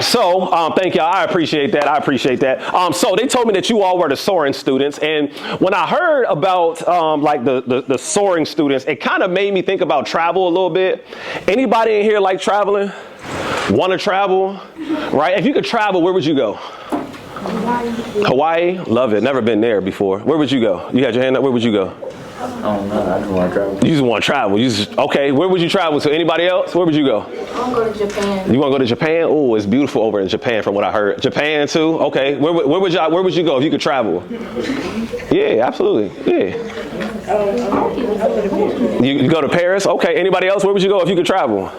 So, thank y'all. I appreciate that. So they told me that you all were the soaring students. And when I heard about like the soaring students, it kind of made me think about travel a little bit. Anybody in here like traveling? Want to travel? Right? If you could travel, where would you go? Hawaii? Love it. Never been there before. Where would you go? You had your hand up. Where would you go? I don't know. I just want to travel. You just want to travel. Okay. Where would you travel to? Anybody else? Where would you go? I want to go to Japan. You want to go to Japan? Oh, it's beautiful over in Japan from what I heard. Japan too? Okay. Where would you go if you could travel? Yeah, absolutely. Yeah. You go to Paris? Okay. Anybody else? Where would you go if you could travel?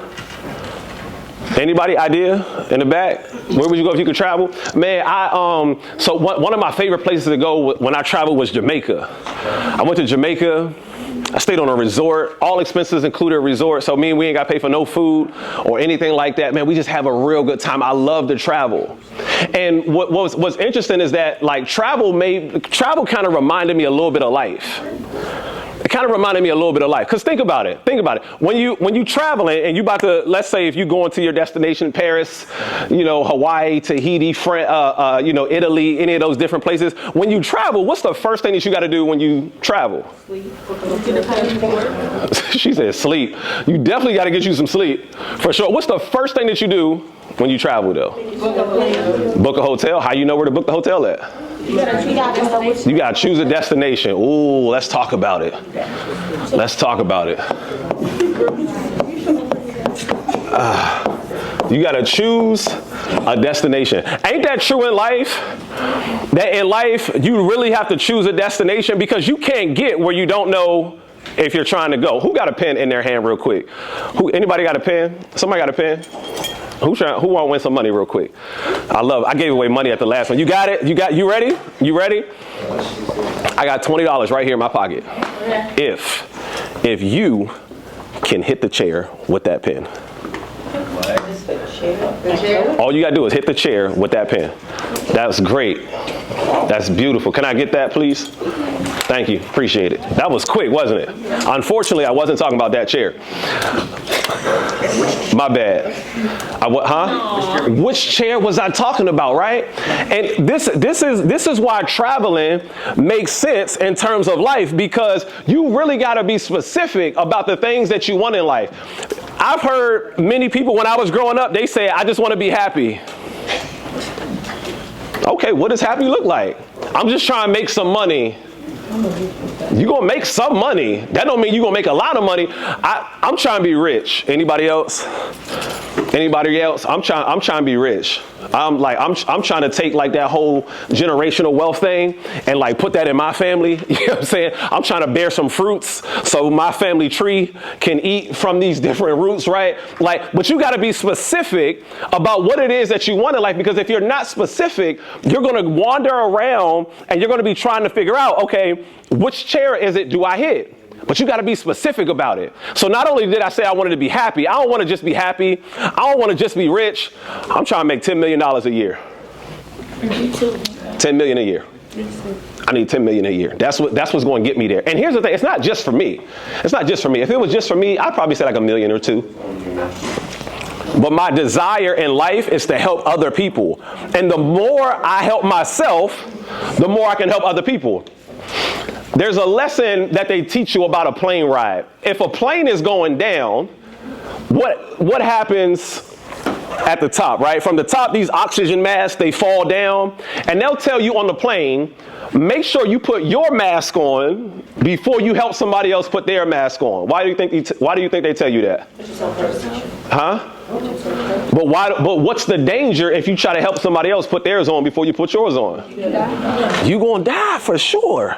Anybody idea in the back? Where would you go if you could travel? Man, so one of my favorite places to go when I traveled was Jamaica. I went to Jamaica. I stayed on a resort, all expenses included resort. So we ain't got to pay for no food or anything like that. Man, we just have a real good time. I love to travel. And what's interesting is that like travel kind of reminded me a little bit of life. It kind of reminded me a little bit of life. Because think about it. When you traveling and you about to, let's say if you going to your destination, Paris, Hawaii, Tahiti, Italy, any of those different places. When you travel, what's the first thing that you got to do when you travel? Sleep. She said sleep. You definitely got to get you some sleep. For sure. What's the first thing that you do when you travel though? Book a hotel. How you know where to book the hotel at? You got to choose a destination. Ooh, let's talk about it. You got to choose a destination. Ain't that true in life? That in life, you really have to choose a destination because you can't get where you don't know if you're trying to go. Who got a pen in their hand real quick? Anybody got a pen? Somebody got a pen? Who want to win some money real quick? I gave away money at the last one. You got it? You ready? I got $20 right here in my pocket. If you can hit the chair with that pen. All you got to do is hit the chair with that pen. That's great. That's beautiful. Can I get that, please? Thank you. Appreciate it. That was quick, wasn't it? Unfortunately, I wasn't talking about that chair. My bad. Which chair was I talking about, right? And this is why traveling makes sense in terms of life, because you really got to be specific about the things that you want in life. I've heard many people when I was growing up, they say, I just want to be happy. Okay, what does happy look like? I'm just trying to make some money. You're going to make some money. That don't mean you're going to make a lot of money. I'm trying to be rich. Anybody else? I'm trying to be rich. I'm trying to take like that whole generational wealth thing and like put that in my family. You know what I'm saying? I'm trying to bear some fruits so my family tree can eat from these different roots, right? But you got to be specific about what it is that you want in life, because if you're not specific, you're going to wander around and you're going to be trying to figure out, okay, which chair is it do I hit? But you got to be specific about it. So not only did I say I wanted to be happy, I don't want to just be happy. I don't want to just be rich. I'm trying to make $10 million a year. $10 million a year. I need $10 million a year. That's what's going to get me there. And here's the thing. It's not just for me. If it was just for me, I'd probably say like $1 million or $2 million. But my desire in life is to help other people. And the more I help myself, the more I can help other people. There's a lesson that they teach you about a plane ride. If a plane is going down, what happens at the top, right? From the top, these oxygen masks, they fall down, and they'll tell you on the plane, make sure you put your mask on before you help somebody else put their mask on. Why do you think they tell you that? Huh? But what's the danger if you try to help somebody else put theirs on before you put yours on? You're going to die for sure,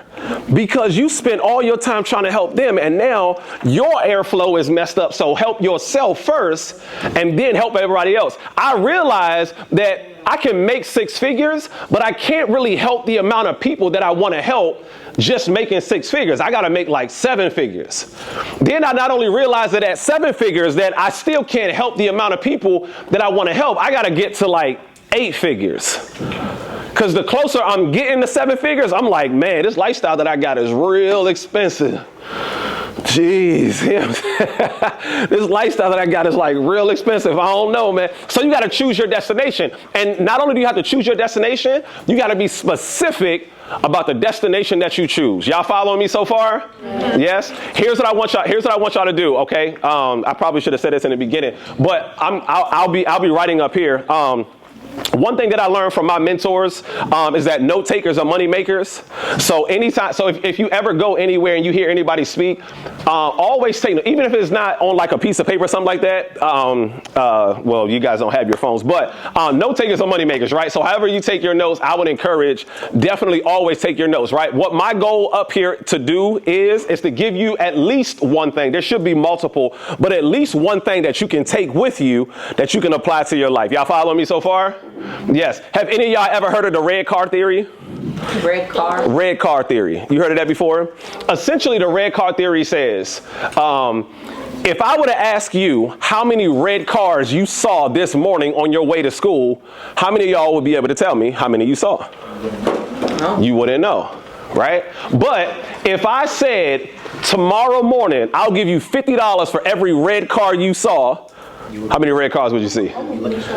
because you spent all your time trying to help them, and now your airflow is messed up. So help yourself first and then help everybody else. I realize that I can make 6 figures, but I can't really help the amount of people that I want to help just making 6 figures. I got to make like 7 figures. Then I not only realized that at 7 figures that I still can't help the amount of people that I want to help. I got to get to like 8 figures. Because the closer I'm getting to 7 figures, I'm like, man, this lifestyle that I got is real expensive. Jeez, this lifestyle that I got is like real expensive. I don't know, man. So you got to choose your destination. And not only do you have to choose your destination, you got to be specific about the destination that you choose. Y'all following me so far? Yeah. Yes. Here's what I want y'all to do. Okay. I probably should have said this in the beginning, but I'll be writing up here. One thing that I learned from my mentors is that note takers are money makers. So if you ever go anywhere and you hear anybody speak, always take, even if it's not on like a piece of paper or something like that. Well, you guys don't have your phones, but note takers are money makers, right? So however you take your notes, I would encourage definitely always take your notes, right? What my goal up here to do is to give you at least one thing. There should be multiple, but at least one thing that you can take with you that you can apply to your life. Y'all following me so far? Yes. Have any of y'all ever heard of the red car theory? Red car? Red car theory. You heard of that before? Essentially, the red car theory says, if I were to ask you how many red cars you saw this morning on your way to school, how many of y'all would be able to tell me how many you saw? No. You wouldn't know, right? But if I said tomorrow morning, I'll give you $50 for every red car you saw, how many red cars would you see?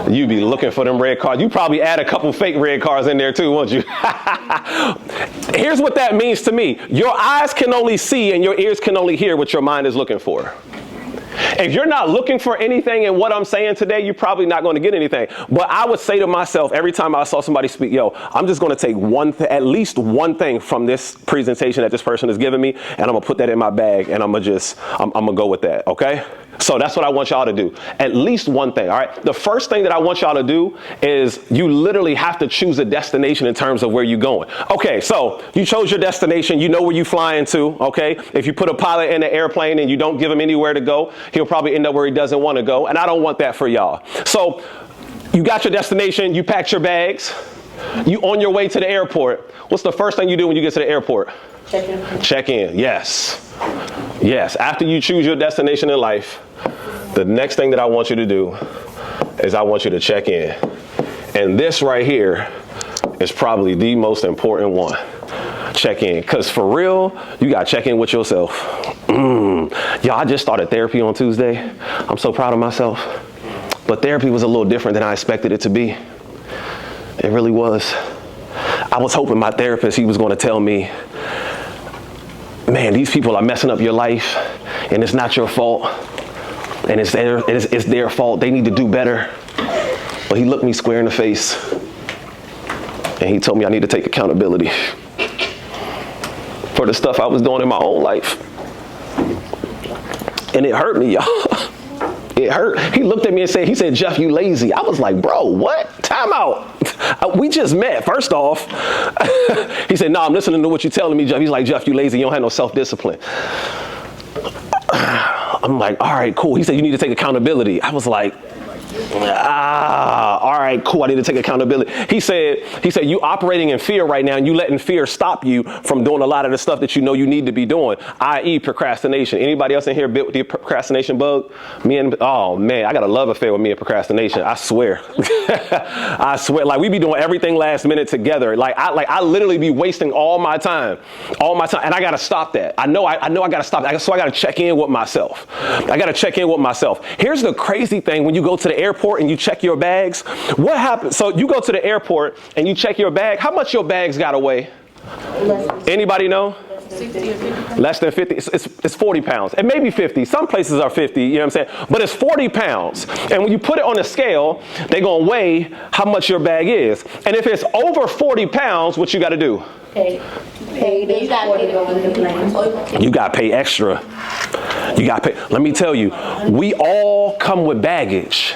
You'd be looking for them red cars. You probably add a couple fake red cars in there too, won't you? Here's what that means to me. Your eyes can only see and your ears can only hear what your mind is looking for. If you're not looking for anything in what I'm saying today, you're probably not going to get anything. But I would say to myself every time I saw somebody speak, I'm just going to take at least one thing from this presentation that this person has given me, and I'm going to put that in my bag, and I'm going to go with that, okay? So that's what I want y'all to do. At least one thing, all right? The first thing that I want y'all to do is you literally have to choose a destination in terms of where you're going. Okay, so you chose your destination. You know where you're flying to, okay? If you put a pilot in an airplane and you don't give him anywhere to go, he'll probably end up where he doesn't want to go. And I don't want that for y'all. So you got your destination. You packed your bags. You on your way to the airport. What's the first thing you do when you get to the airport? Check in. Check in. Yes. Yes. After you choose your destination in life, the next thing that I want you to do is I want you to check in. And this right here is probably the most important one. Check in. Because for real, you got to check in with yourself. Y'all, I just started therapy on Tuesday. I'm so proud of myself. But therapy was a little different than I expected it to be. It really was. I was hoping my therapist, he was going to tell me, man, these people are messing up your life and it's not your fault. And it's their fault. They need to do better. But he looked me square in the face and he told me I need to take accountability for the stuff I was doing in my own life. And it hurt me, y'all. It hurt. He looked at me and said, Jeff, you lazy. I was like, bro, what? Time out. We just met, first off. He said, no, I'm listening to what you're telling me, Jeff. He's like, Jeff, you lazy. You don't have no self-discipline. I'm like, all right, cool. He said, you need to take accountability. I was like, all right, cool. I need to take accountability. He said, you operating in fear right now and you letting fear stop you from doing a lot of the stuff that you know you need to be doing, i.e. procrastination. Anybody else in here bit with the procrastination bug? Oh man, I got a love affair with me and procrastination. I swear. I swear. Like we be doing everything last minute together. I literally be wasting all my time. And I got to stop that. I know I got to stop that. So I got to check in with myself. Here's the crazy thing when you go to the airport and you check your bags. What happens? So you go to the airport and you check your bag. How much your bags got away? Anybody know? 60 or 50. Less than 50. It's 40 pounds. And maybe 50. Some places are 50, you know what I'm saying? But it's 40 pounds. And when you put it on a scale, they're going to weigh how much your bag is. And if it's over 40 pounds, what you got to do? Pay. You got to go with the plan. You got to pay extra. You got to pay. Let me tell you, we all come with baggage.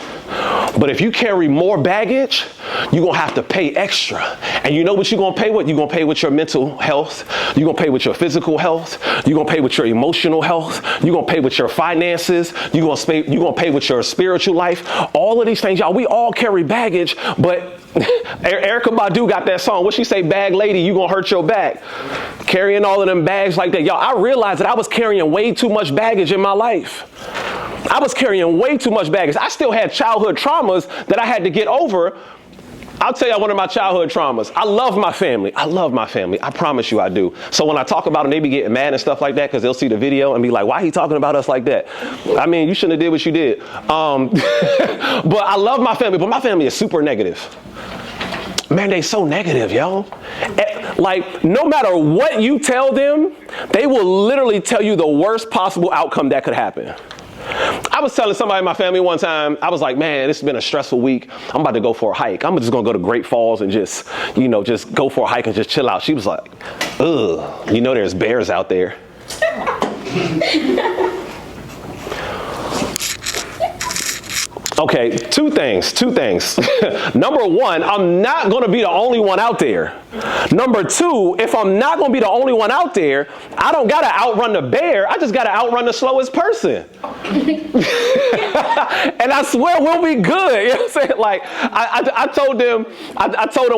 But if you carry more baggage, you're going to have to pay extra. And you know what you're going to pay with? You're going to pay with your mental health. You're going to pay with your physical health. You're going to pay with your emotional health. You're going to pay with your finances. You're going to pay with your spiritual life. All of these things, y'all, we all carry baggage. But Erykah Badu got that song. What she say? Bag lady, you going to hurt your back. Carrying all of them bags like that. Y'all, I realized that I was carrying way too much baggage in my life. I was carrying way too much baggage. I still had childhood traumas that I had to get over. I'll tell you one of my childhood traumas. I love my family. I love my family. I promise you I do. So when I talk about them, they be getting mad and stuff like that because they'll see the video and be like, why he talking about us like that? I mean, you shouldn't have did what you did. But I love my family, but my family is super negative. Man, they so negative, yo. Like, no matter what you tell them, they will literally tell you the worst possible outcome that could happen. I was telling somebody in my family one time, I was like, man, this has been a stressful week. I'm about to go for a hike. I'm just going to go to Great Falls and just go for a hike and just chill out. She was like, ugh, there's bears out there. Okay, two things. Number one, I'm not going to be the only one out there. Number two, if I'm not going to be the only one out there, I don't got to outrun the bear. I just got to outrun the slowest person. And I swear we'll be good. You know what I'm saying? Like, I told them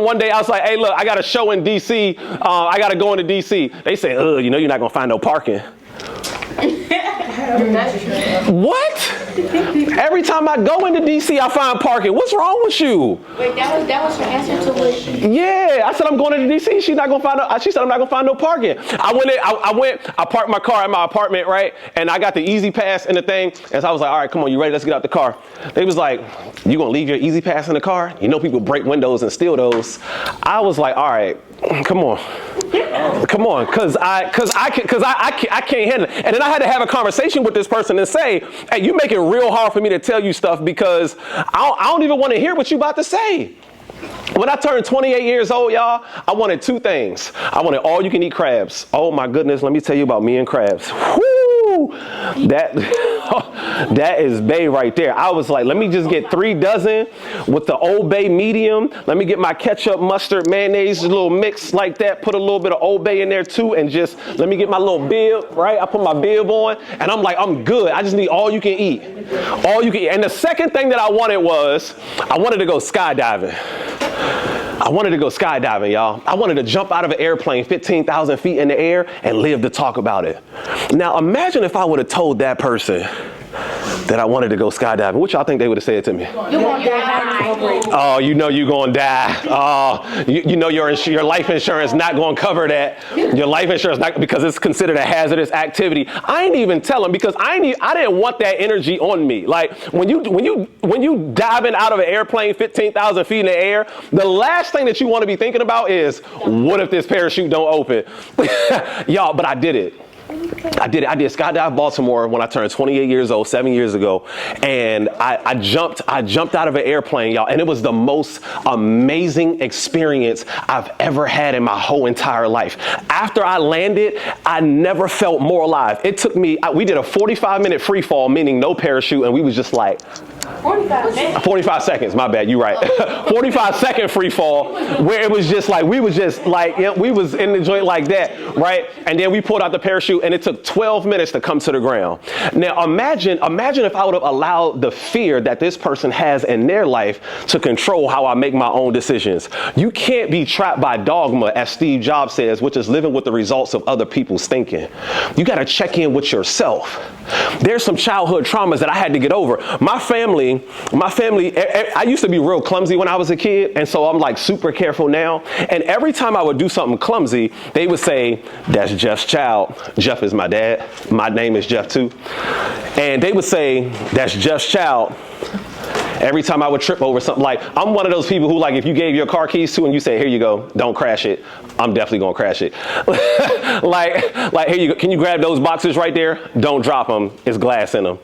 one day, I was like, hey, look, I got a show in D.C. I got to go into D.C. They say, you're not going to find no parking. What? Every time I go into DC, I find parking. What's wrong with you? Wait, that was her answer to what? Yeah, I said I'm going into DC. She said I'm not gonna find no parking. I parked my car at my apartment, right? And I got the Easy Pass in the thing. And so I was like, all right, come on, you ready? Let's get out the car. They was like, you gonna leave your Easy Pass in the car? People break windows and steal those. I was like, all right, come on, cause I can't handle it. And then I had to have a conversation with this person and say, hey, you make it real hard for me to tell you stuff because I don't even want to hear what you about to say. When I turned 28 years old, y'all, I wanted two things. I wanted all you can eat crabs. Oh my goodness, let me tell you about me and crabs. Whoo! That is Bay right there. I was like, let me just get 3 dozen with the Old Bay medium. Let me get my ketchup, mustard, mayonnaise, a little mix like that. Put a little bit of Old Bay in there too, and just let me get my little bib, right? I put my bib on, and I'm like, I'm good. I just need all you can eat. All you can eat. And the second thing that I wanted to go skydiving. I wanted to go skydiving, y'all. I wanted to jump out of an airplane 15,000 feet in the air and live to talk about it. Now, imagine if I would have told that person that I wanted to go skydiving. What y'all think they would have said to me? You're gonna die. Oh, you're going to die. Oh, your life insurance not going to cover that. Your life insurance not, because it's considered a hazardous activity. I ain't even tell them because I didn't want that energy on me. Like when you diving out of an airplane 15,000 feet in the air, the last thing that you want to be thinking about is what if this parachute don't open? Y'all, but I did it. I did Skydive Baltimore when I turned 28 years old, 7 years ago. And I jumped out of an airplane, y'all. And it was the most amazing experience I've ever had in my whole entire life. After I landed, I never felt more alive. It took me, we did a 45-minute free fall, meaning no parachute. And we was just like, 45 seconds, my bad, you're right. 45-second free fall where it was just like, we was in the joint like that, right? And then we pulled out the parachute and it took 12 minutes to come to the ground. Now imagine if I would have allowed the fear that this person has in their life to control how I make my own decisions. You can't be trapped by dogma, as Steve Jobs says, which is living with the results of other people's thinking. You got to check in with yourself. There's some childhood traumas that I had to get over. My family, I used to be real clumsy when I was a kid, and so I'm like super careful now. And every time I would do something clumsy, they would say, that's Jeff's child. Jeff is my dad. My name is Jeff too. And they would say, that's Jeff's child. Every time I would trip over something, like I'm one of those people who, like, if you gave your car keys to and you say, here you go, don't crash it, I'm definitely gonna crash it. like here you go, can you grab those boxes right there? Don't drop them, it's glass in them.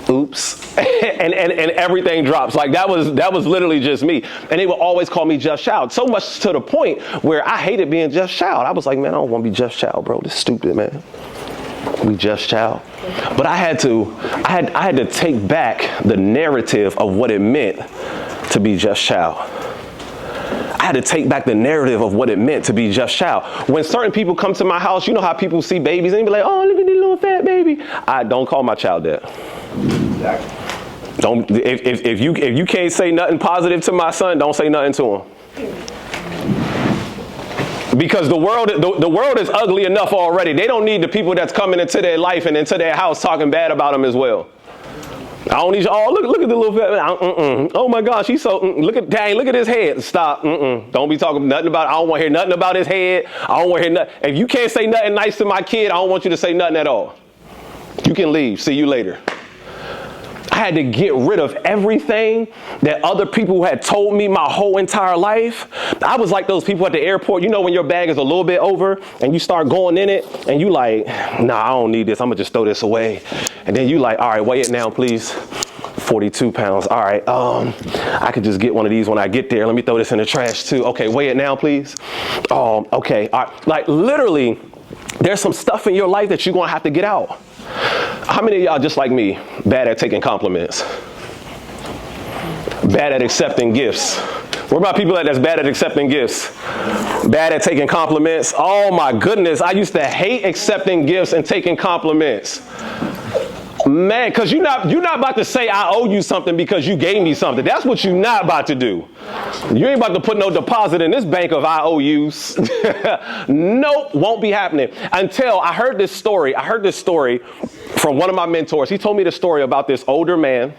Oops. and everything drops. Like that was literally just me. And they would always call me Jeff's child. So much to the point where I hated being Jeff's child. I was like, man, I don't want to be Jeff's child, bro. This is stupid, man. Be Jeff's child. But I had to take back the narrative of what it meant to be Jeff's child. I had to take back the narrative of what it meant to be Jeff's child. When certain people come to my house, you know how people see babies and they be like, oh, look at this little fat baby. I don't call my child that. Don't, if you can't say nothing positive to my son, don't say nothing to him. Because the world is ugly enough already. They don't need the people that's coming into their life and into their house talking bad about them as well. I don't need you. Oh, look at the little fat. Oh my gosh, he's so. Look at his head. Stop. Don't be talking nothing about. I don't want to hear nothing about his head. I don't want to hear nothing. If you can't say nothing nice to my kid, I don't want you to say nothing at all. You can leave. See you later. I had to get rid of everything that other people had told me my whole entire life. I was like those people at the airport. You know when your bag is a little bit over and you start going in it and you like, nah, I don't need this. I'm going to just throw this away. And then you like, all right, weigh it now, please. 42 pounds. All right. I could just get one of these when I get there. Let me throw this in the trash too. Okay. Weigh it now, please. Okay. All right. Like literally, there's some stuff in your life that you're going to have to get out. How many of y'all, just like me, bad at taking compliments? Bad at accepting gifts? What about people that's bad at accepting gifts? Bad at taking compliments? Oh my goodness, I used to hate accepting gifts and taking compliments. Man, because you're not about to say I owe you something because you gave me something. That's what you're not about to do. You ain't about to put no deposit in this bank of IOUs. Nope, won't be happening. Until I heard this story. I heard this story from one of my mentors. He told me the story about this older man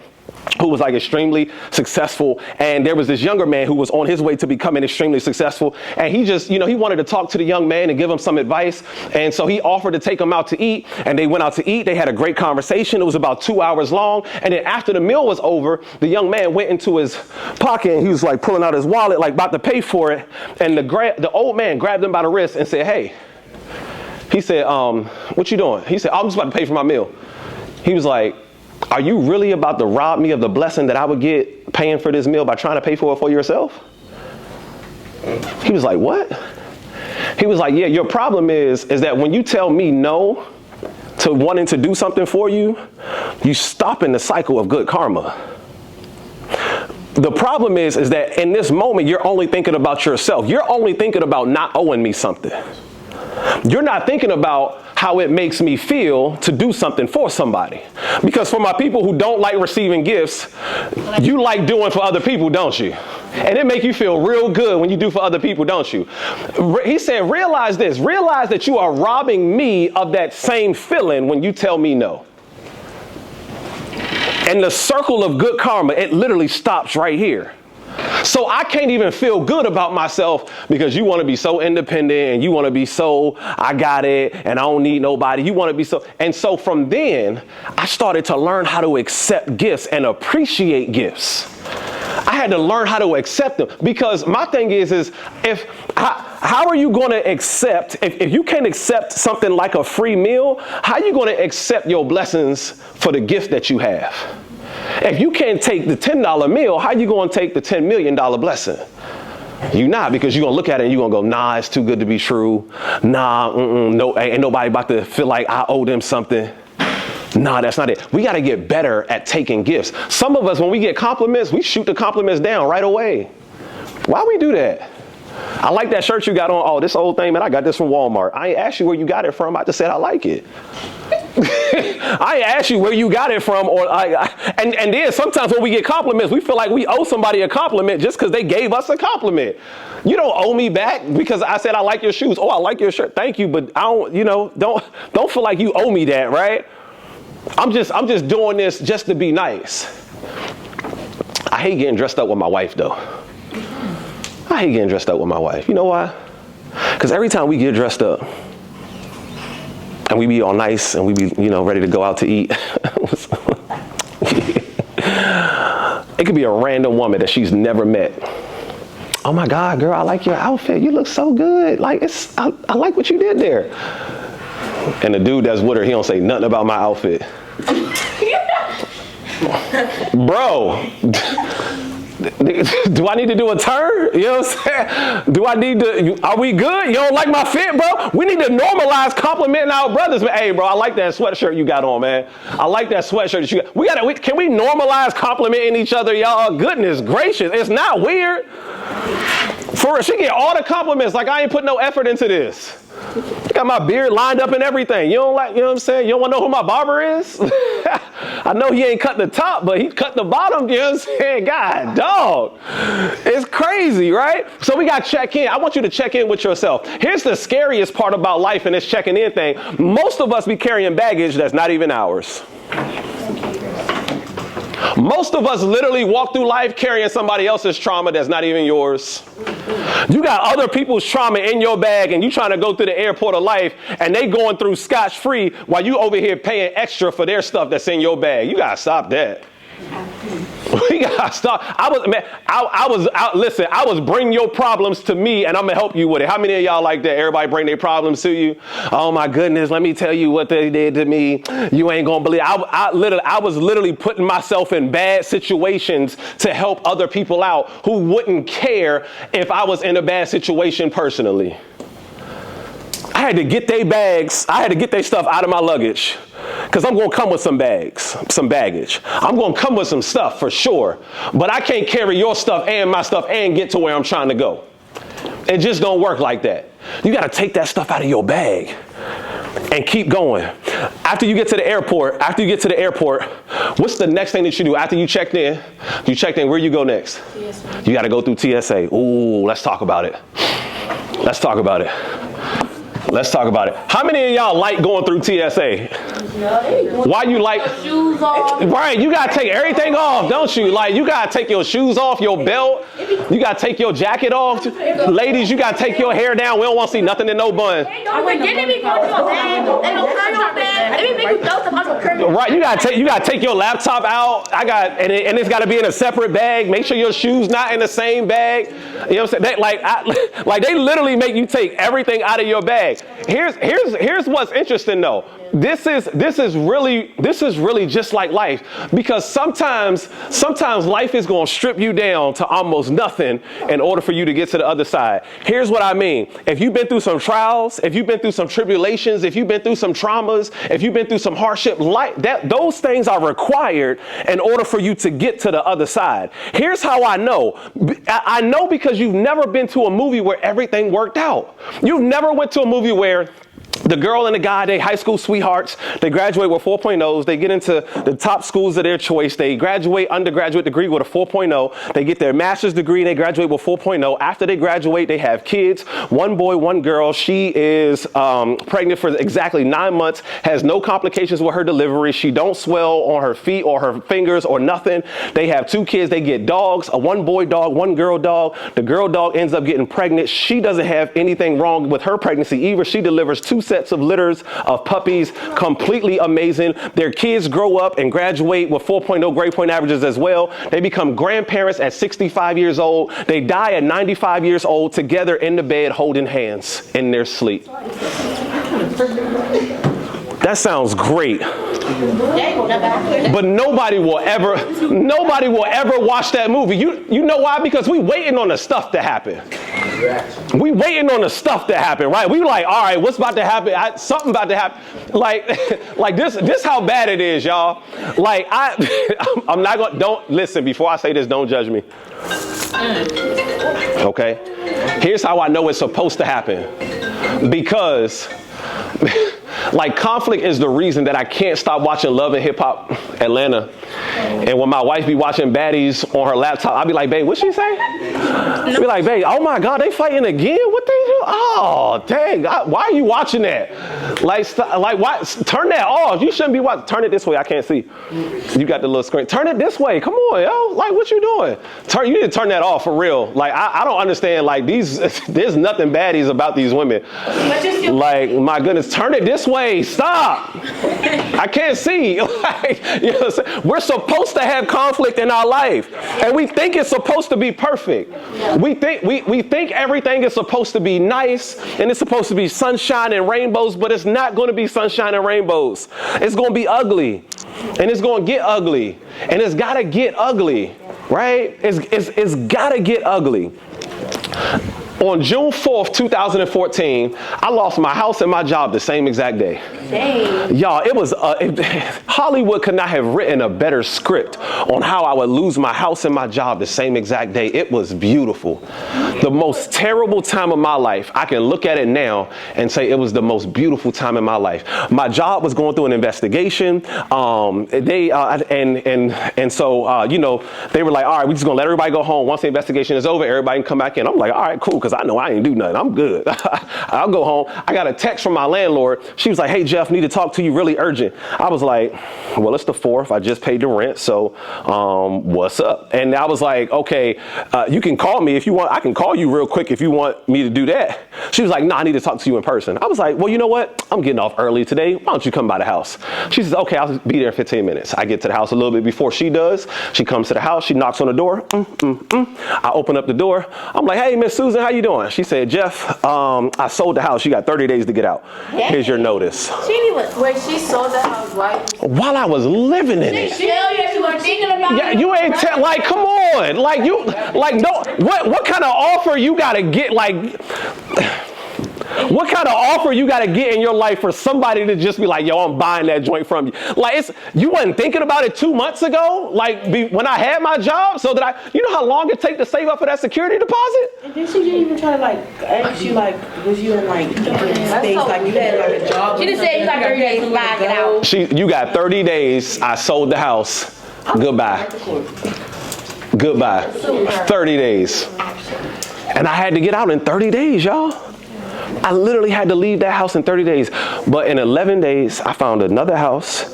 who was like extremely successful. And there was this younger man who was on his way to becoming extremely successful. And he just, he wanted to talk to the young man and give him some advice. And so he offered to take him out to eat. And they went out to eat. They had a great conversation. It was about 2 hours long. And then after the meal was over, the young man went into his pocket and he was like pulling out his wallet, like about to pay for it. And the old man grabbed him by the wrist and said, hey, he said, what you doing? He said, I'm just about to pay for my meal. He was like, are you really about to rob me of the blessing that I would get paying for this meal by trying to pay for it for yourself? He was like, what? He was like, yeah, your problem is that when you tell me no to wanting to do something for you, you stop in the cycle of good karma. The problem is that in this moment, you're only thinking about yourself. You're only thinking about not owing me something. You're not thinking about how it makes me feel to do something for somebody. Because for my people who don't like receiving gifts, you like doing for other people, don't you? And it make you feel real good when you do for other people, don't you? He said, realize this. Realize that you are robbing me of that same feeling when you tell me no. And the circle of good karma, it literally stops right here. So I can't even feel good about myself because you want to be so independent and you want to be so, I got it and I don't need nobody. You want to be so. And so from then, I started to learn how to accept gifts and appreciate gifts. I had to learn how to accept them because my thing is how are you going to accept, if you can't accept something like a free meal, how are you going to accept your blessings for the gift that you have? If you can't take the $10 meal, how you going to take the $10 million blessing? You not, because you're going to look at it and you're going to go, nah, it's too good to be true. Nah, no, ain't nobody about to feel like I owe them something. Nah, that's not it. We got to get better at taking gifts. Some of us, when we get compliments, we shoot the compliments down right away. Why we do that? I like that shirt you got on. Oh, this old thing, man, I got this from Walmart. I ain't asked you where you got it from. I just said I like it. I ain't asked you where you got it from. And then sometimes when we get compliments, we feel like we owe somebody a compliment just because they gave us a compliment. You don't owe me back because I said I like your shoes. Oh, I like your shirt. Thank you. But I don't, don't feel like you owe me that, right? I'm just doing this just to be nice. I hate getting dressed up with my wife, though. I hate getting dressed up with my wife. You know why? Because every time we get dressed up and we be all nice and we be, ready to go out to eat, it could be a random woman that she's never met. Oh my God, girl, I like your outfit. You look so good. Like I like what you did there. And the dude that's with her, he don't say nothing about my outfit. Bro, do I need to do a turn? You know what I'm saying? Do I need to, are we good? You don't like my fit, bro? We need to normalize complimenting our brothers. Hey, bro, I like that sweatshirt you got on, man. I like that sweatshirt that you got. Can we normalize complimenting each other, y'all? Goodness gracious. It's not weird. For her, she get all the compliments like I ain't put no effort into this. Got my beard lined up and everything. You don't like, you know what I'm saying? You don't want to know who my barber is? I know he ain't cut the top, but he cut the bottom. You know what I'm saying? God, dog. It's crazy, right? So we got to check in. I want you to check in with yourself. Here's the scariest part about life and this checking in thing. Most of us be carrying baggage that's not even ours. Most of us literally walk through life carrying somebody else's trauma that's not even yours. You got other people's trauma in your bag and you trying to go through the airport of life and they going through scotch-free while you over here paying extra for their stuff that's in your bag. You got to stop that. We gotta stop. Listen, I was bring your problems to me and I'm gonna help you with it. How many of y'all like that? Everybody bring their problems to you. Oh my goodness, let me tell you what they did to me. You ain't gonna believe. I was literally putting myself in bad situations to help other people out who wouldn't care if I was in a bad situation personally. I had to get their bags. I had to get their stuff out of my luggage. Because I'm going to come with some baggage. I'm going to come with some stuff for sure. But I can't carry your stuff and my stuff and get to where I'm trying to go. It just don't work like that. You got to take that stuff out of your bag and keep going. After you get to the airport, what's the next thing that you do? After you checked in, where you go next? TSA. You got to go through TSA. Ooh, let's talk about it. How many of y'all like going through TSA? Why you like shoes off? Right, you gotta take everything off, don't you? Like you gotta take your shoes off, your belt, you gotta take your jacket off. Ladies, you gotta take your hair down. We don't want to see nothing in no bun. Right, you gotta take your laptop out. And it's gotta be in a separate bag. Make sure your shoes not in the same bag. You know what I'm saying? Like they literally make you take everything out of your bag. Here's what's interesting though. This is really just like life, because sometimes life is going to strip you down to almost nothing in order for you to get to the other side. Here's what I mean. If you've been through some trials, if you've been through some tribulations, if you've been through some traumas, if you've been through some hardship, those things are required in order for you to get to the other side. Here's how I know. I know because you've never been to a movie where everything worked out. You've never went to a movie where the girl and the guy, they high school sweethearts, they graduate with 4.0s, they get into the top schools of their choice, they graduate undergraduate degree with a 4.0, they get their master's degree, they graduate with 4.0. After they graduate, they have kids, one boy, one girl. She is pregnant for exactly 9 months, has no complications with her delivery. She don't swell on her feet or her fingers or nothing. They have 2 kids, they get dogs, a one boy dog, one girl dog. The girl dog ends up getting pregnant. She doesn't have anything wrong with her pregnancy either. She delivers 2 sets of litters of puppies, completely amazing. Their kids grow up and graduate with 4.0 grade point averages as well. They become grandparents at 65 years old. They die at 95 years old together in the bed holding hands in their sleep. That sounds great. But nobody will ever watch that movie. You know why? Because we waiting on the stuff to happen. We waiting on the stuff to happen, right? We like, all right, what's about to happen? Something about to happen. Like this how bad it is, y'all. Like I'm not gonna, don't listen, before I say this, don't judge me. Okay? Here's how I know it's supposed to happen. Because like conflict is the reason that I can't stop watching Love and Hip Hop Atlanta. And when my wife be watching baddies on her laptop, I'll be like, babe, what'd she say? I'll be like, babe, oh my God, they fighting again? What they do? Oh, dang, why are you watching that? Like why? Turn that off. You shouldn't be watching. Turn it this way. I can't see. You got the little screen. Turn it this way. Come on, yo. Like, what you doing? You need to turn that off for real. Like, I don't understand. Like, there's nothing baddies about these women. Like, my goodness, turn it this way. Stop. I can't see. Like, you know what I'm saying? We're supposed to have conflict in our life, and we think it's supposed to be perfect. We think everything is supposed to be nice and it's supposed to be sunshine and rainbows, but it's not going to be sunshine and rainbows. It's going to be ugly, and it's going to get ugly, and it's got to get ugly, right? It's got to get ugly. On June 4th, 2014, I lost my house and my job the same exact day. Dang. Y'all, it was, Hollywood could not have written a better script on how I would lose my house and my job the same exact day. It was beautiful. The most terrible time of my life. I can look at it now and say it was the most beautiful time in my life. My job was going through an investigation. So they were like, all right, we're just gonna let everybody go home. Once the investigation is over, everybody can come back in. I'm like, all right, cool, because because I know I ain't do nothing. I'm good. I'll go home. I got a text from my landlord. She was like, hey, Jeff, need to talk to you really urgent. I was like, well, it's the 4th. I just paid the rent. So what's up? And I was like, okay, you can call me if you want. I can call you real quick if you want me to do that. She was like, no, I need to talk to you in person. I was like, well, you know what? I'm getting off early today. Why don't you come by the house? She says, okay, I'll be there in 15 minutes. I get to the house a little bit before she does. She comes to the house. She knocks on the door. I open up the door. I'm like, hey, Miss Susan, how you doing? She said, Jeff, I sold the house. You got 30 days to get out. Here's your notice. She didn't even. Wait, she sold the house, right? While I was living in it. She was thinking about Yeah, it. you ain't like, come on, like you, like no, what kind of offer you gotta get, like, what kind of offer you gotta get in your life for somebody to just be like, yo, I'm buying that joint from you? Like, you wasn't thinking about it 2 months ago, like when I had my job, so that you know how long it take to save up for that security deposit? And then she didn't even try to like ask you like, was you in like different states, like you had like a job? She just said you got 30 days to buy it out. You got 30 days. I sold the house. Goodbye. Goodbye. 30 days. And I had to get out in 30 days, y'all. I literally had to leave that house in 30 days. But in 11 days, I found another house,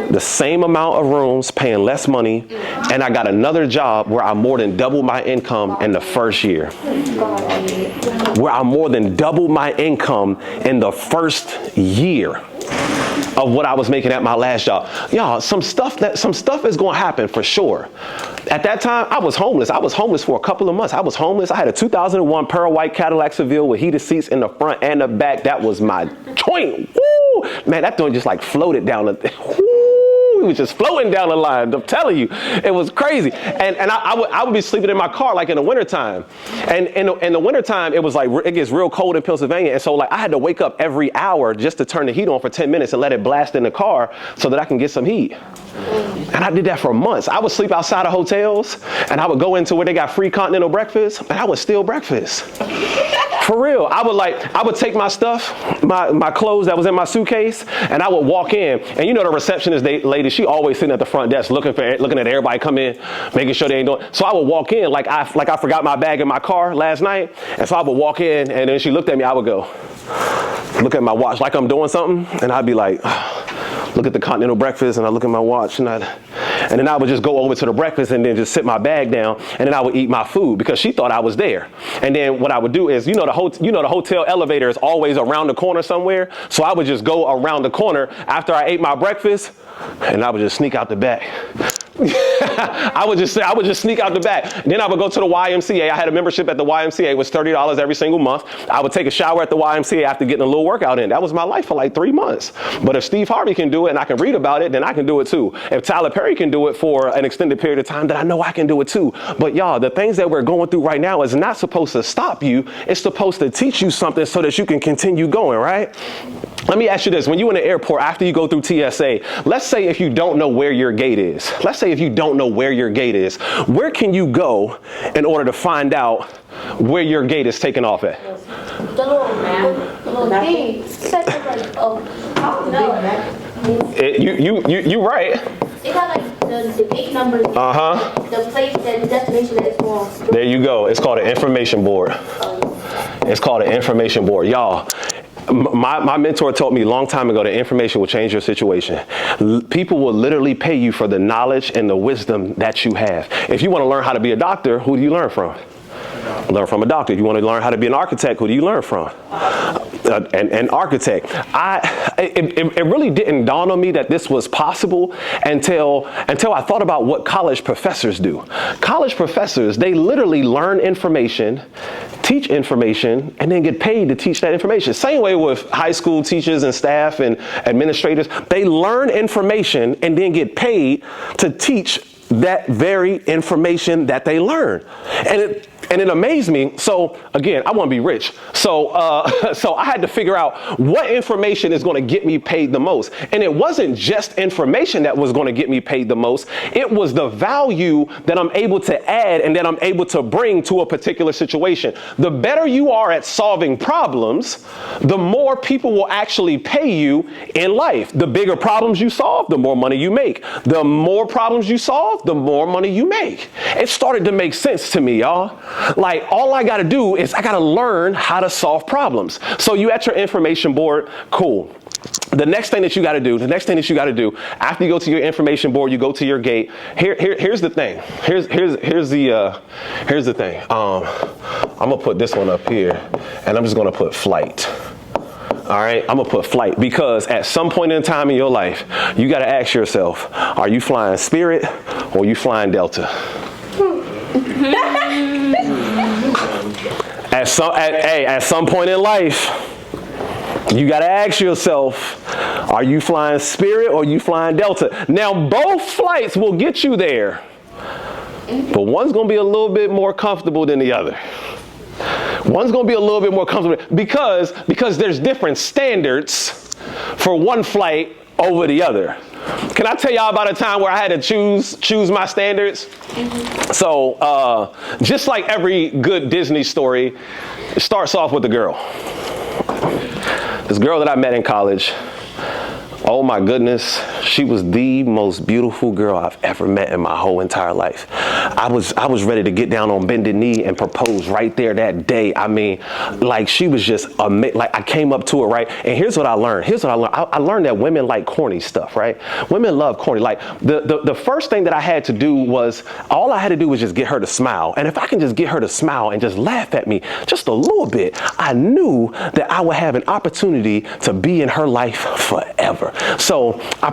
the same amount of rooms, paying less money, and I got another job where I more than doubled my income in the first year. Where I more than doubled my income in the first year of what I was making at my last job. Y'all, some stuff is going to happen for sure. At that time, I was homeless. I was homeless for a couple of months. I was homeless. I had a 2001 Pearl White Cadillac Seville with heated seats in the front and the back. That was my joint. Woo! Man, that joint just like floated down the, woo! It was just floating down the line. I'm telling you, it was crazy. And I would be sleeping in my car like in the wintertime. And in the wintertime, it was like, it gets real cold in Pennsylvania. And so like I had to wake up every hour just to turn the heat on for 10 minutes and let it blast in the car so that I can get some heat. And I did that for months. I would sleep outside of hotels and I would go into where they got free continental breakfast and I would steal breakfast. For real. I would take my stuff, my clothes that was in my suitcase, and I would walk in. And you know the receptionist lady, she always sitting at the front desk looking at everybody come in, making sure they ain't doing. So I would walk in like I forgot my bag in my car last night. And so I would walk in and then she looked at me, I would go, look at my watch like I'm doing something. And I'd be like, look at the continental breakfast, and I look at my watch, and then I would just go over to the breakfast and then just sit my bag down, and then I would eat my food because she thought I was there. And then what I would do is, the hotel elevator is always around the corner somewhere, so I would just go around the corner after I ate my breakfast, and I would just sneak out the back. I would just sneak out the back. Then I would go to the YMCA. I had a membership at the YMCA. It was $30 every single month. I would take a shower at the YMCA after getting a little workout in. That was my life for like 3 months. But if Steve Harvey can do it and I can read about it, then I can do it too. If Tyler Perry can do it for an extended period of time, then I know I can do it too. But y'all, the things that we're going through right now is not supposed to stop you. It's supposed to teach you something so that you can continue going, right? Let me ask you this. When you're in the airport, after you go through TSA, let's say if you don't know where your gate is. Let's say if you don't know where your gate is, where can you go in order to find out where your gate is taken off at? The little map, the little thing. You right. It got like the gate numbers. The place, the destination that it's going. There you go. It's called an information board. It's called an information board. Y'all, my mentor told me a long time ago that information will change your situation. People will literally pay you for the knowledge and the wisdom that you have. If you want to learn how to be a doctor, who do you learn from? Learn from a doctor. If you want to learn how to be an architect, who do you learn from? An architect. It really didn't dawn on me that this was possible until I thought about what college professors do. College professors, they literally learn information, teach information, and then get paid to teach that information. Same way with high school teachers and staff and administrators. They learn information and then get paid to teach that very information that they learn. And it amazed me. So again, I want to be rich. So I had to figure out what information is going to get me paid the most. And it wasn't just information that was going to get me paid the most. It was the value that I'm able to add and that I'm able to bring to a particular situation. The better you are at solving problems, the more people will actually pay you in life. The bigger problems you solve, the more money you make. The more problems you solve, the more money you make. It started to make sense to me, y'all. Like, all I got to do is I got to learn how to solve problems. So you at your information board, cool. The next thing that you got to do, after you go to your information board, you go to your gate. Here's the thing. Here's the thing. I'm gonna put this one up here, and I'm just gonna put flight. All right, I'm gonna put flight because at some point in time in your life, you got to ask yourself: are you flying Spirit or are you flying Delta? At some point in life, you got to ask yourself, are you flying Spirit or are you flying Delta? Now, both flights will get you there, but one's going to be a little bit more comfortable than the other. One's going to be a little bit more comfortable because there's different standards for one flight over the other. Can I tell y'all about a time where I had to choose my standards? So, just like every good Disney story, it starts off with a girl. This girl that I met in college, oh my goodness, she was the most beautiful girl I've ever met in my whole entire life. I was ready to get down on bended knee and propose right there that day. I mean, like, she was just amazing. Like, I came up to her, right? And here's what I learned. I learned that women like corny stuff, right? Women love corny. Like, the first thing that I had to do was, all I had to do was just get her to smile. And if I can just get her to smile and just laugh at me just a little bit, I knew that I would have an opportunity to be in her life forever. So I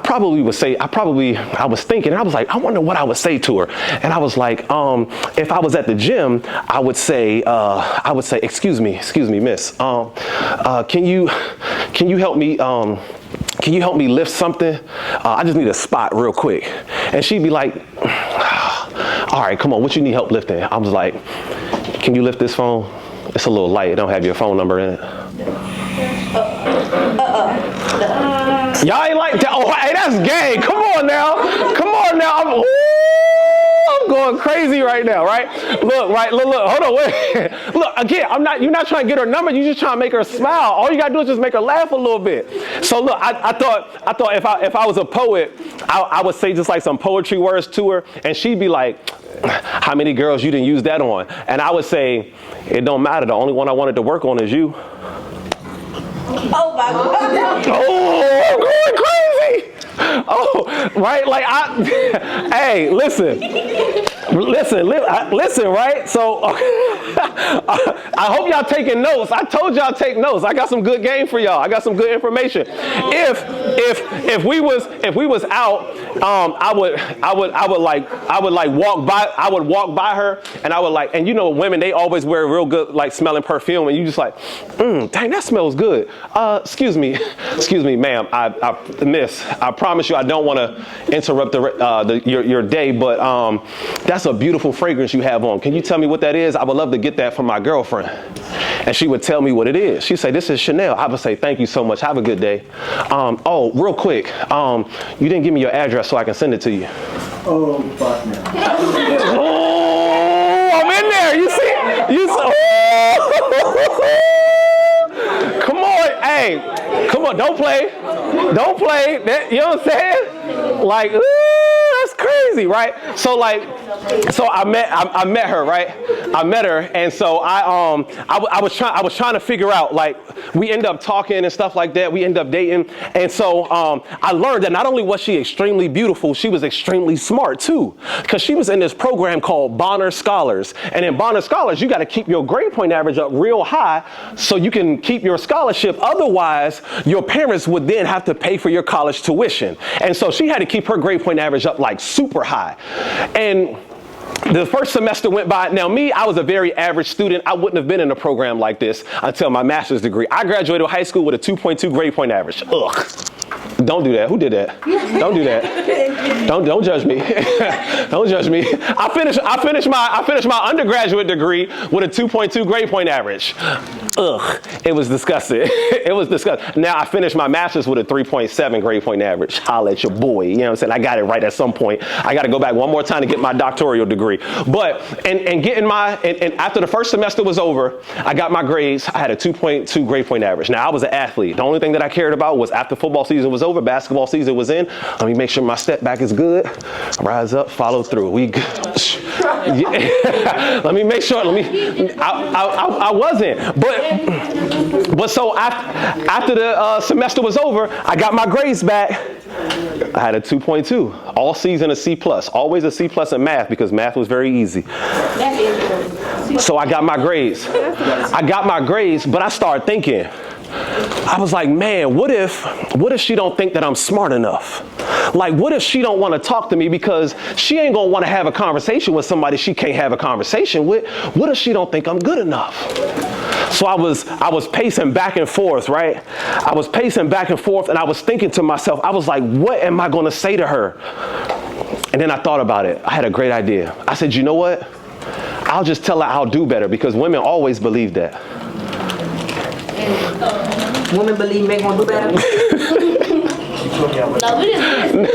was thinking, I was like, I wonder what I would say to her. And I was like, if I was at the gym, I would say, excuse me, miss, can you help me, can you help me lift something? I just need a spot real quick. And she'd be like, all right, come on, what you need help lifting? I was like, can you lift this phone? It's a little light, it don't have your phone number in it. Y'all ain't like that. Oh, hey, that's gay. Come on now. I'm going crazy right now, right? Look, hold on, wait. Look, again, you're not trying to get her number, you're just trying to make her smile. All you gotta do is just make her laugh a little bit. So look, I thought if I was a poet, I would say just like some poetry words to her, and she'd be like, how many girls you didn't use that on? And I would say, it don't matter, the only one I wanted to work on is you. Oh my God. Oh, I'm going crazy. Oh, right? Like, hey, listen, right? So, I hope y'all taking notes. I told y'all take notes. I got some good game for y'all. I got some good information. If we was out, I would walk by her, and I would like, and you know, women, they always wear real good, like, smelling perfume, and you just like, dang, that smells good. Excuse me, ma'am, miss, I promise you I don't want to interrupt your day, but that's a beautiful fragrance you have on. Can you tell me what that is? I would love to get that from my girlfriend. And she would tell me what it is. She'd say, this is Chanel. I would say, thank you so much. Have a good day. Oh, real quick. You didn't give me your address so I can send it to you. Oh, fuck no. Oh, I'm in there. You see? Oh. Come on. Hey, come on. Don't play. That, you know what I'm saying? Like, that's crazy, right? So I met her, right? I met her, and so I was trying to figure out, like, we end up talking and stuff like that. We end up dating, and so I learned that not only was she extremely beautiful, she was extremely smart too, because she was in this program called Bonner Scholars, and in Bonner Scholars, you got to keep your grade point average up real high so you can keep your scholarship. Otherwise, your parents would then have to pay for your college tuition, and so she had to keep her grade point average up like super high. And the first semester went by. Now I was a very average student. I wouldn't have been in a program like this until my master's degree. I graduated high school with a 2.2 grade point average. Ugh. Don't do that. Who did that? Don't do that. Don't judge me. Don't judge me. I finished my undergraduate degree with a 2.2 grade point average. Ugh. It was disgusting. It was disgusting. Now I finished my master's with a 3.7 grade point average. Holla at your boy. You know what I'm saying? I got it right at some point. I got to go back one more time to get my doctoral degree. But and after the first semester was over, I got my grades. I had a 2.2 grade point average. Now I was an athlete. The only thing that I cared about was after football season was over, basketball season was in, let me make sure my step back is good. Rise up, follow through. We good. Let me make sure. I wasn't. But so after the semester was over, I got my grades back. I had a 2.2. All C's and a C+. Always a C+ in math because math was very easy. So I got my grades. But I started thinking. I was like, man, what if she don't think that I'm smart enough? Like, what if she don't want to talk to me because she ain't gonna want to have a conversation with somebody she can't have a conversation with? What if she don't think I'm good enough? So I was pacing back and forth, right? I was pacing back and forth and I was thinking to myself, I was like, what am I gonna say to her? And then I thought about it. I had a great idea. I said, you know what? I'll just tell her I'll do better because women always believe that. Women believe men gonna do better. No, we didn't.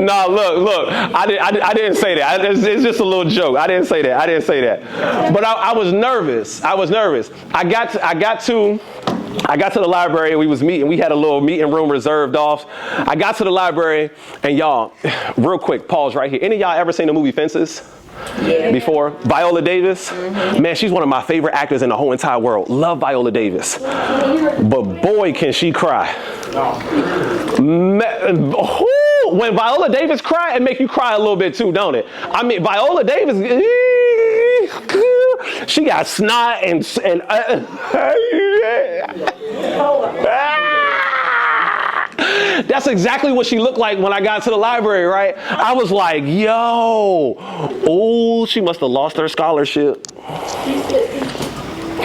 No, look. I didn't say that. It's just a little joke. I didn't say that. But I was nervous. I got to the library. We was meeting. We had a little meeting room reserved off. I got to the library, and y'all, real quick, pause right here. Any of y'all ever seen the movie Fences? Yeah. Before? Viola Davis? Mm-hmm. Man, she's one of my favorite actors in the whole entire world. Love Viola Davis. But boy, can she cry. When Viola Davis cry, it make you cry a little bit too, don't it? I mean, Viola Davis, she got snot and that's exactly what she looked like when I got to the library, right? I was like, yo, she must have lost her scholarship.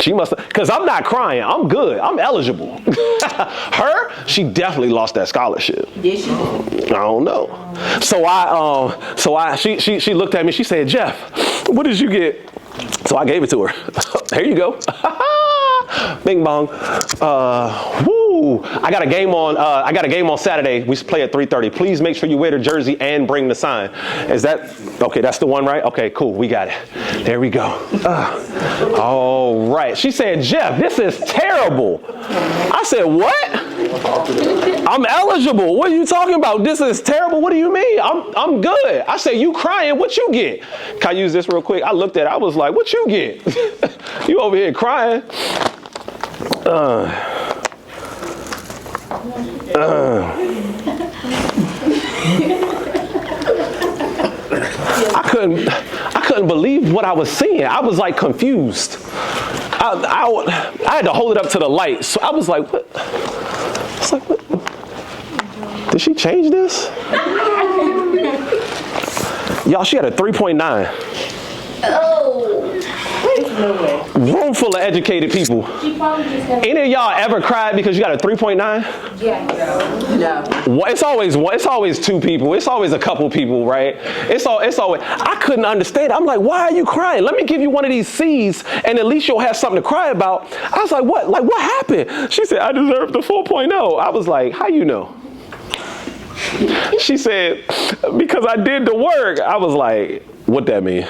She must have, because I'm not crying. I'm good. I'm eligible. She definitely lost that scholarship. Yes, she did. I don't know. She looked at me. She said, Jeff, what did you get? So I gave it to her. Here you go. Bing bong. I got a game on Saturday. We play at 3:30. Please make sure you wear the jersey and bring the sign. Is that okay? That's the one, right? Okay, cool. We got it. There we go. All right. She said, Jeff, this is terrible. I said, what? I'm eligible. What are you talking about? This is terrible. What do you mean? I'm good. I said, you crying? What you get? Can I use this real quick? I looked at it. I was like, what you get? You over here crying? I couldn't believe what I was seeing. I was like confused. I had to hold it up to the light. So I was like, what? It's like, what? Did she change this? Y'all, she had a 3.9. Oh. No way. Room full of educated people. She probably just never. Any of y'all ever cried because you got a 3.9? Yeah. No. Well, it's always two people. It's always a couple people, right? It's always. I couldn't understand. I'm like, why are you crying? Let me give you one of these C's, and at least you'll have something to cry about. I was like, what? Like, what happened? She said, I deserved the 4.0. I was like, how you know? She said, because I did the work. I was like, what that mean?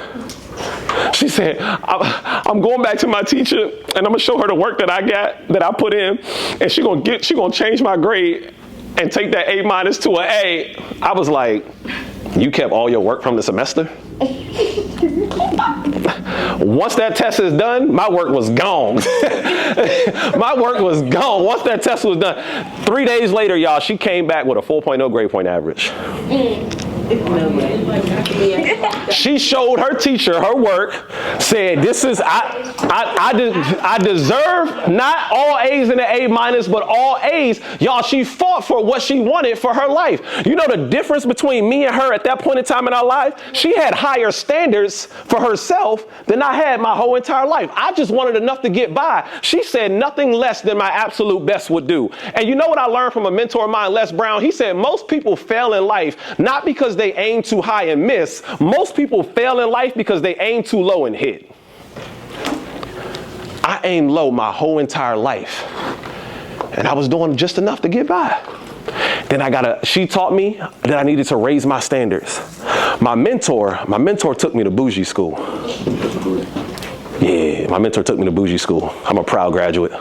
She said, I'm going back to my teacher and I'm gonna show her the work that I put in, and she gonna change my grade and take that A- to an A. I was like, you kept all your work from the semester? Once that test is done, my work was gone. My work was gone. Once that test was done. 3 days later, y'all, she came back with a 4.0 grade point average. She showed her teacher her work, said, this is, I deserve not all A's and an A-, but all A's. Y'all, she fought for what she wanted for her life. You know the difference between me and her at that point in time in our life? She had higher standards for herself than I had my whole entire life. I just wanted enough to get by. She said nothing less than my absolute best would do. And you know what I learned from a mentor of mine, Les Brown? He said most people fail in life not because they aim too high and miss. Most people fail in life because they aim too low and hit. I aimed low my whole entire life, and I was doing just enough to get by. Then she taught me that I needed to raise my standards. My mentor took me to bougie school. Yeah, my mentor took me to bougie school. I'm a proud graduate.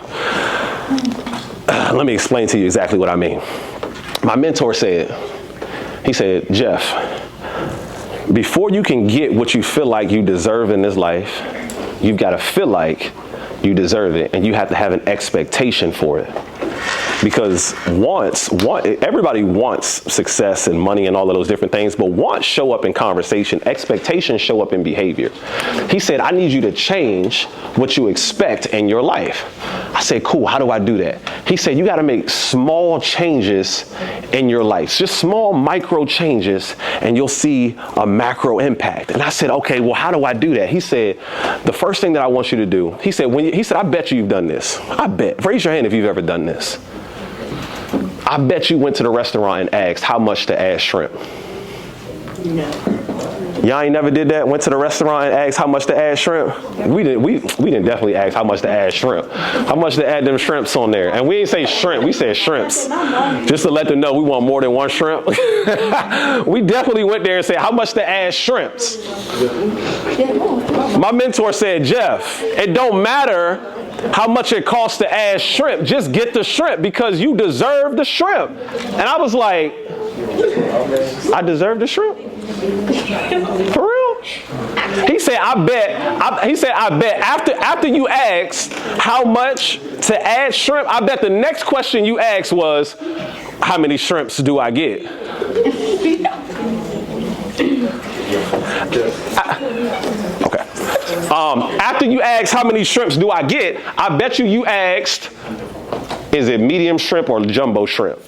Let me explain to you exactly what I mean. My mentor said, he said, Jeff, before you can get what you feel like you deserve in this life, you've got to feel like you deserve it, and you have to have an expectation for it. Because everybody wants success and money and all of those different things, but wants show up in conversation, expectations show up in behavior. He said, I need you to change what you expect in your life. I said, cool, how do I do that? He said, you got to make small changes in your life, just small micro changes, and you'll see a macro impact. And I said, okay, well, how do I do that? He said, the first thing that I want you to do, he said, I bet you've done this. I bet. Raise your hand if you've ever done this. I bet you went to the restaurant and asked how much to add shrimp. No. Y'all ain't never did that? Went to the restaurant and asked how much to add shrimp? We didn't definitely ask how much to add shrimp. How much to add them shrimps on there? And we didn't say shrimp, we said shrimps. Just to let them know we want more than one shrimp. We definitely went there and said how much to add shrimps. My mentor said, Jeff, it don't matter how much it costs to add shrimp. Just get the shrimp because you deserve the shrimp. And I was like, I deserve the shrimp? For real? He said, I bet after you asked how much to add shrimp, I bet the next question you asked was, how many shrimps do I get? Okay. After you asked how many shrimps do I get, I bet you asked, is it medium shrimp or jumbo shrimp?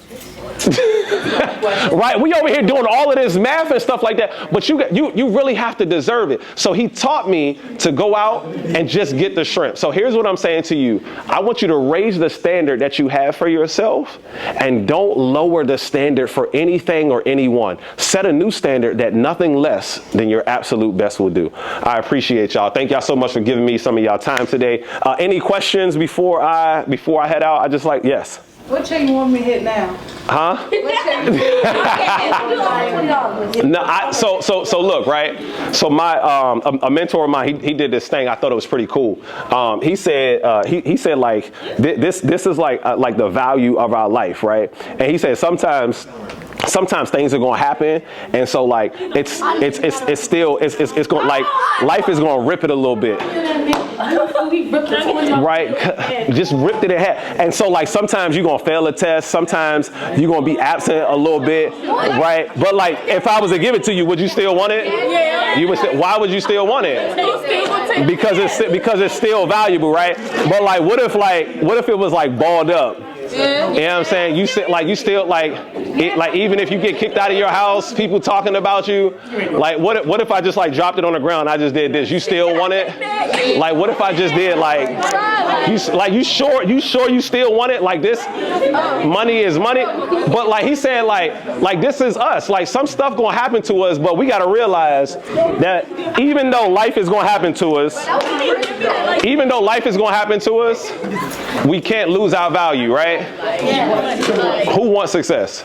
Right? We over here doing all of this math and stuff like that, but you really have to deserve it. So he taught me to go out and just get the shrimp. So here's what I'm saying to you. I want you to raise the standard that you have for yourself, and don't lower the standard for anything or anyone. Set a new standard that nothing less than your absolute best will do. I appreciate y'all. Thank y'all so much for giving me some of y'all time today. Any questions before I head out? I just like, yes. What chain you want me to hit now? Huh? No, so look, right? So my a mentor of mine, he did this thing. I thought it was pretty cool. He said like this is like the value of our life, right? And he said sometimes things are going to happen, and so like it's going, like life is going to rip it a little bit. Right? Just ripped it in half. And so like sometimes you're going to fail a test, sometimes you're going to be absent a little bit, right? But like if I was to give it to you, would you still want it? Yeah. You would. Why would you still want it? Because it's still valuable, right? But like what if it was like balled up? Yeah. You know what I'm saying? You still even if you get kicked out of your house, people talking about you, like what if I just like dropped it on the ground, I just did this, you still want it? Like what if I just did you sure you still want it? Like this money is money. But like he said, like this is us. Like some stuff gonna happen to us, but we gotta realize that even though life is gonna happen to us, we can't lose our value, right? Who wants success?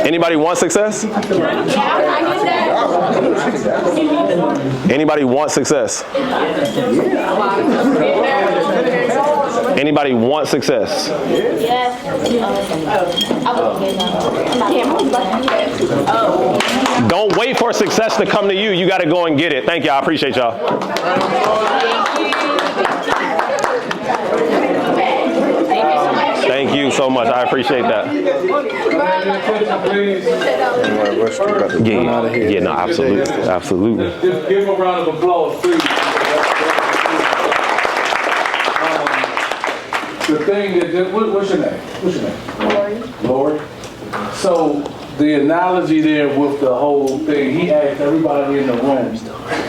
Anybody want success? Anybody want success? Anybody want success? Don't wait for success to come to you. You got to go and get it. Thank you. I appreciate y'all. Thank you so much. I appreciate that. Yeah, no, absolutely. Just give him a round of applause, please. The thing that, what's your name? Lori. So the analogy there with the whole thing, he asked everybody in the room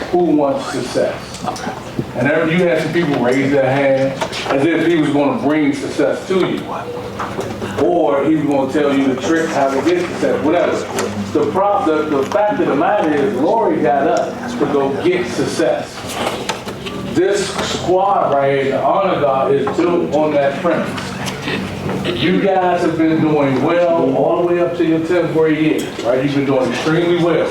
who wants success. Okay. And you had some people raise their hand as if he was going to bring success to you. Or he was going to tell you the trick how to get success, whatever. The fact of the matter is, Lori got up to go get success. This squad right here, the Honor God, is built on that premise. You guys have been doing well all the way up to your 10th grade year, right? You've been doing extremely well.